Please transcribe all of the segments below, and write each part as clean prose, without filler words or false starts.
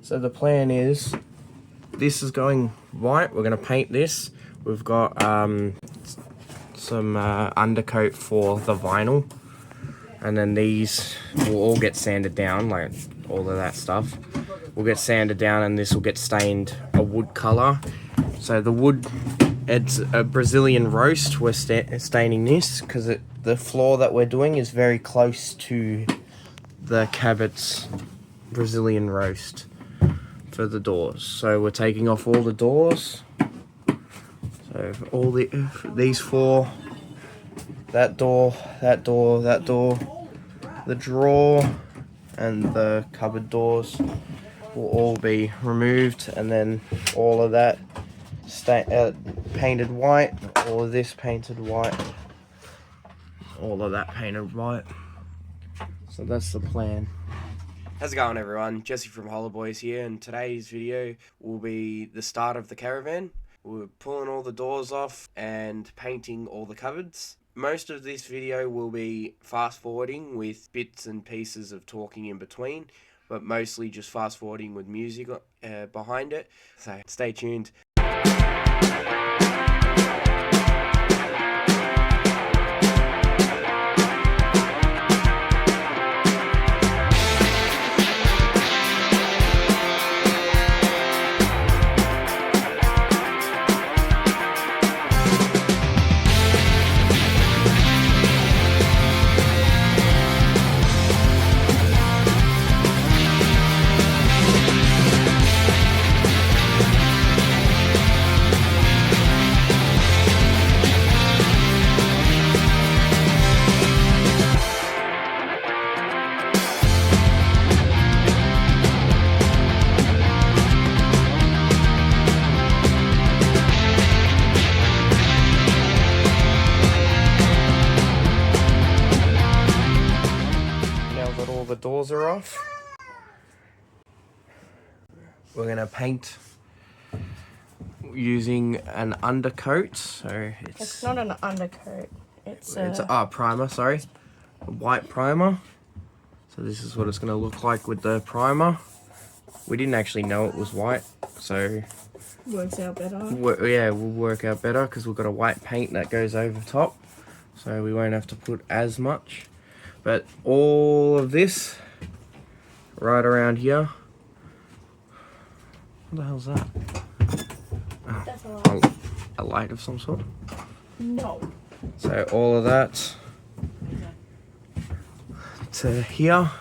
So the plan is, this is going white. We're going to paint this. We've got some undercoat for the vinyl. And then these will all get sanded down, like all of that stuff. Will get sanded down and this will get stained a wood color. So the wood, it's a Brazilian roast. We're staining this because the floor that we're doing is very close to the Cabot's Brazilian roast for the doors. So we're taking off all the doors. So all these four, that door, that door, that door, the drawer and the cupboard doors will all be removed, and then all of that painted white, all of this painted white, all of that painted white. So that's the plan. How's it going, everyone? Jesse from Holler Boys here, and today's video will be the start of the caravan. We're pulling all the doors off and painting all the cupboards. Most of this video will be fast forwarding with bits and pieces of talking in between, but mostly just fast forwarding with music behind it. So stay tuned. The doors are off. We're going to paint using an undercoat. So it's not an undercoat. It's a primer, sorry. A white primer. So this is what it's going to look like with the primer. We didn't actually know it was white, so works out better. Yeah, will work out better because we've got a white paint that goes over top, so we won't have to put as much. But all of this right around here. What the hell's that? Oh, that's a light. A light of some sort? No. So all of that to here.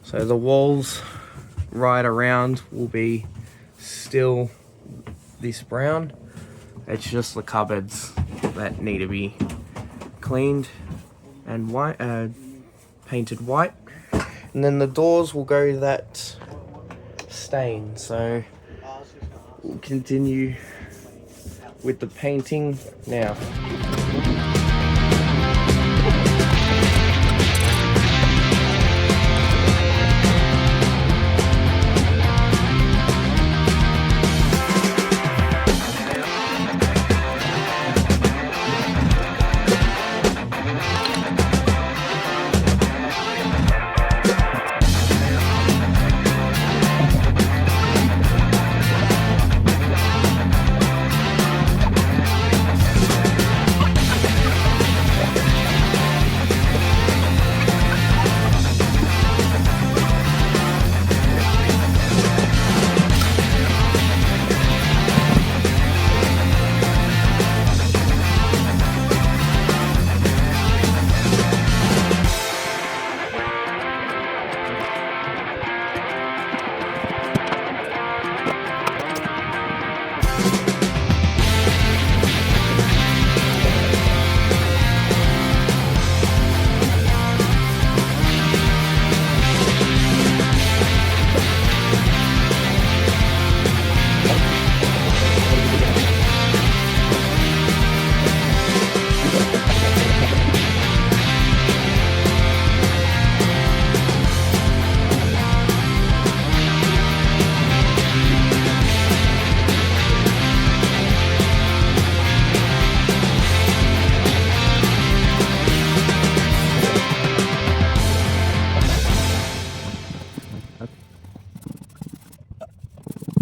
So the walls right around will be still this brown. It's just the cupboards that need to be cleaned and white, painted white, and then the doors will go that stain. So we'll continue with the painting now.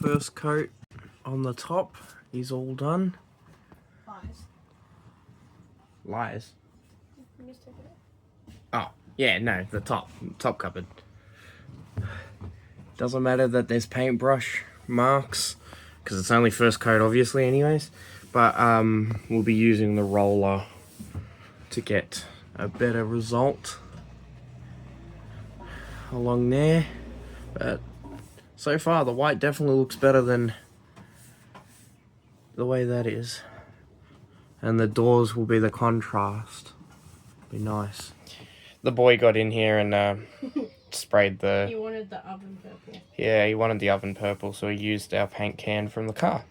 first coat on the top is all done. Lies. Lies. You just take it out. Oh, yeah, no, the top cupboard. Doesn't matter that there's paintbrush marks, because it's only first coat, obviously, anyways. But we'll be using the roller to get a better result along there. But so far, the white definitely looks better than the way that is. And the doors will be the contrast. Be nice. The boy got in here and sprayed the... He wanted the oven purple. Yeah, he wanted the oven purple, so he used our paint can from the car.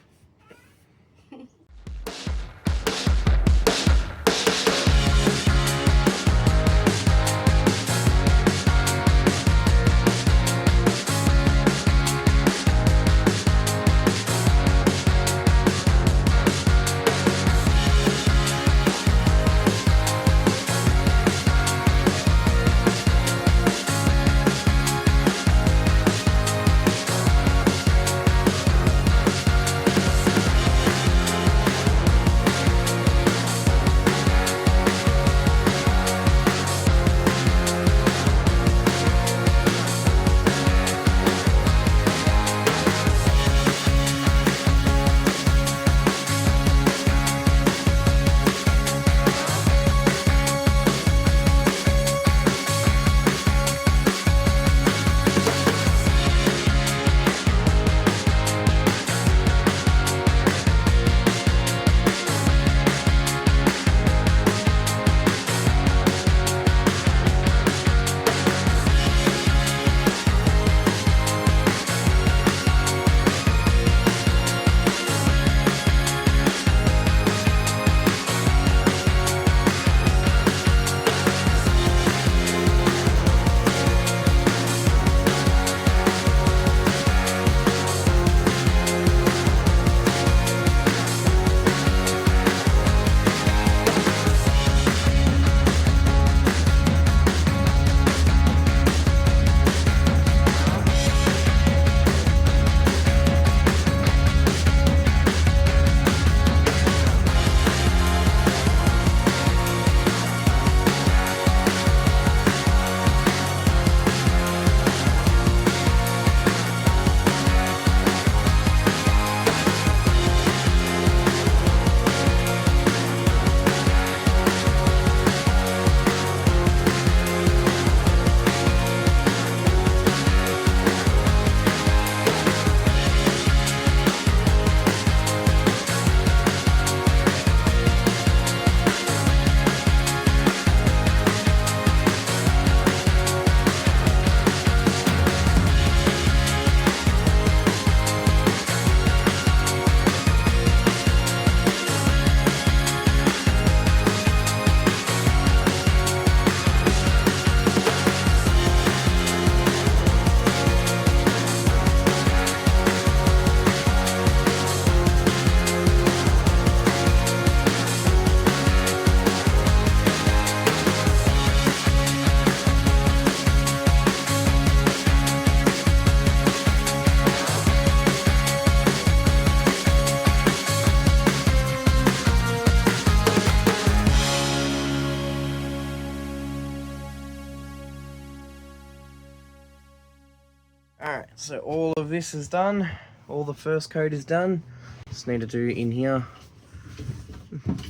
Alright, so all of this is done. All the first coat is done. Just need to do in here.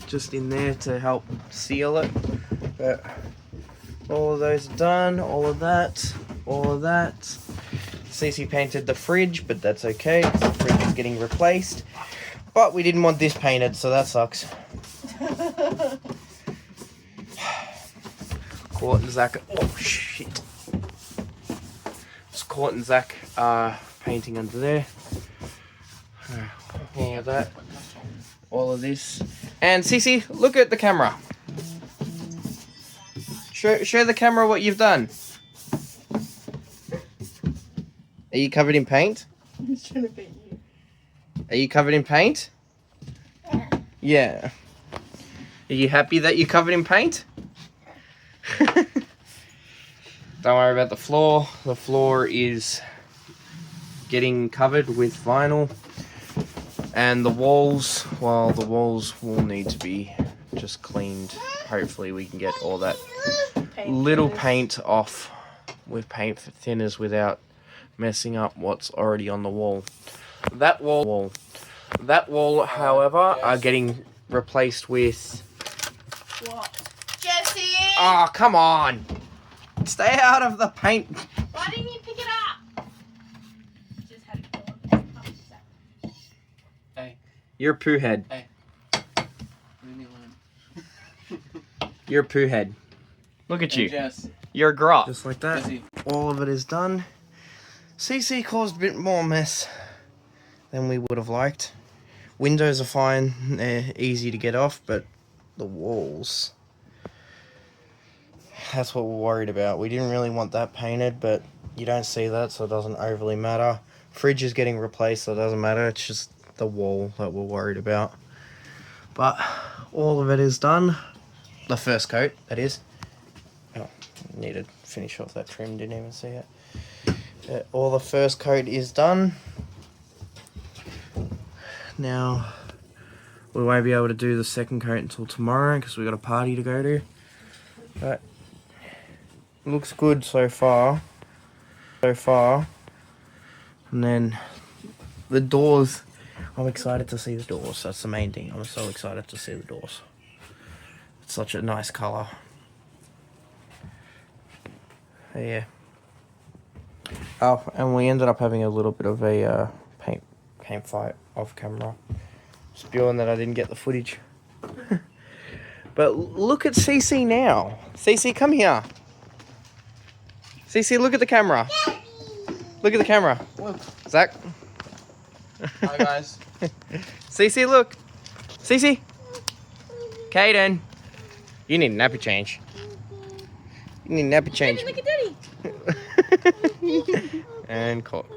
Just in there to help seal it. But all of those are done. All of that. All of that. Cece painted the fridge, but that's okay. The fridge is getting replaced. But we didn't want this painted, so that sucks. Court and Zach. Oh shit. It's Court and Zach painting under there. All of that. All of this. And Cece, look at the camera. Show the camera what you've done. Are you covered in paint? I'm trying to beat you. Are you covered in paint? Yeah. Are you happy that you're covered in paint? Don't worry about the floor. The floor is getting covered with vinyl. And the walls, well, the walls will need to be just cleaned. Hopefully we can get all that little paint off with paint thinners without messing up what's already on the wall. That wall, however, are getting replaced with... What? Jesse! Oh, come on! Stay out of the paint. Why didn't you pick it up? Just had it go. Hey. You're a poo head. Hey. Leave me alone. You're a poo head. Look at Hey, you. Jess. You're a grot. Just like that. Jesse. All of it is done. CC caused a bit more mess than we would have liked. Windows are fine. They're easy to get off, but the walls... That's what we're worried about. We didn't really want that painted, but you don't see that, so it doesn't overly matter. Fridge is getting replaced, so it doesn't matter. It's just the wall that we're worried about. But all of it is done. The first coat, that is. Oh, needed to finish off that trim, didn't even see it. All the first coat is done. Now, we won't be able to do the second coat until tomorrow because we've got a party to go to. But looks good so far. And then the doors, I'm excited to see the doors. That's the main thing. I'm so excited to see the doors. It's such a nice colour. Yeah. Oh, and we ended up having a little bit of a paint fight off camera. Spewing that I didn't get the footage. But look at CC now. CC, come here. CC, look at the camera. Look at the camera. Look. Zach. Hi, guys. CC, look. CC. Kaden. You need a nappy change. You need a nappy change. Look at Daddy. And caught.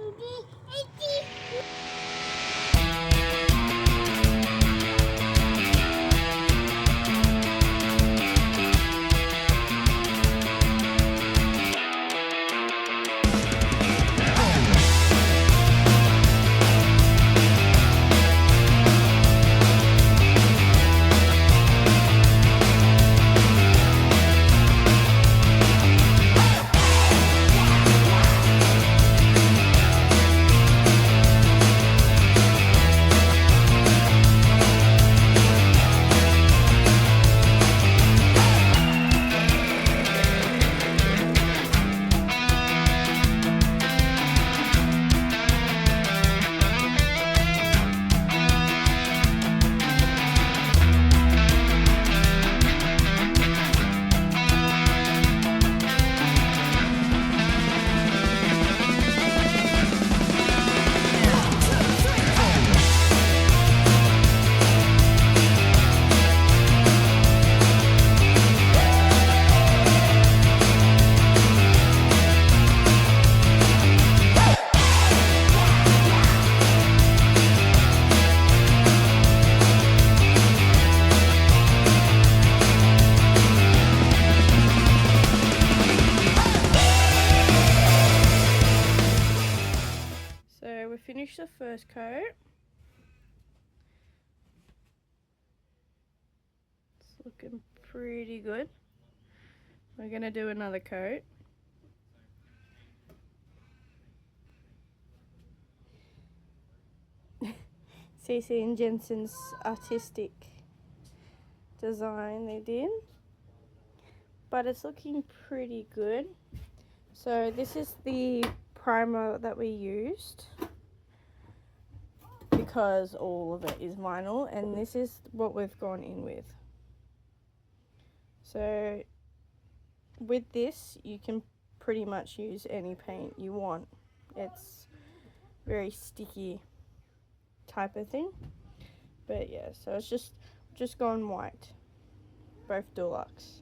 Finish the first coat. It's looking pretty good. We're gonna do another coat. CC and Jensen's artistic design they did, but it's looking pretty good. So this is the primer that we used, because all of it is vinyl, and this is what we've gone in with. So with this you can pretty much use any paint you want. It's very sticky type of thing, but yeah, so it's just gone white, both Deluxe.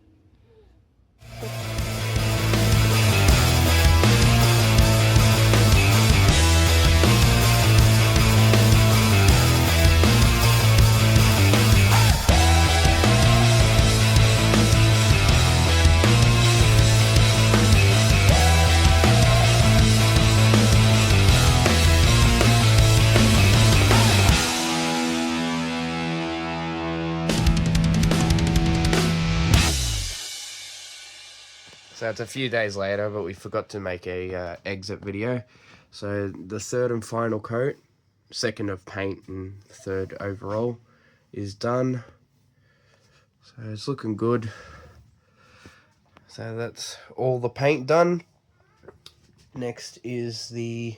So it's a few days later, but we forgot to make a exit video. So the third and final coat, second of paint and third overall, is done. So it's looking good. So that's all the paint done. Next is the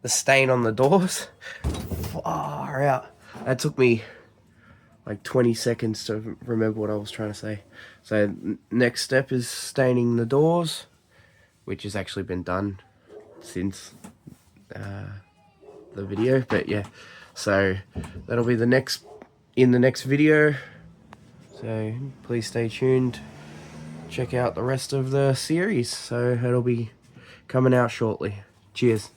stain on the doors. Far out. That took me like 20 seconds to remember what I was trying to say. So next step is staining the doors, which has actually been done since the video, but yeah, so that'll be the next video, so please stay tuned, check out the rest of the series, so it'll be coming out shortly. Cheers.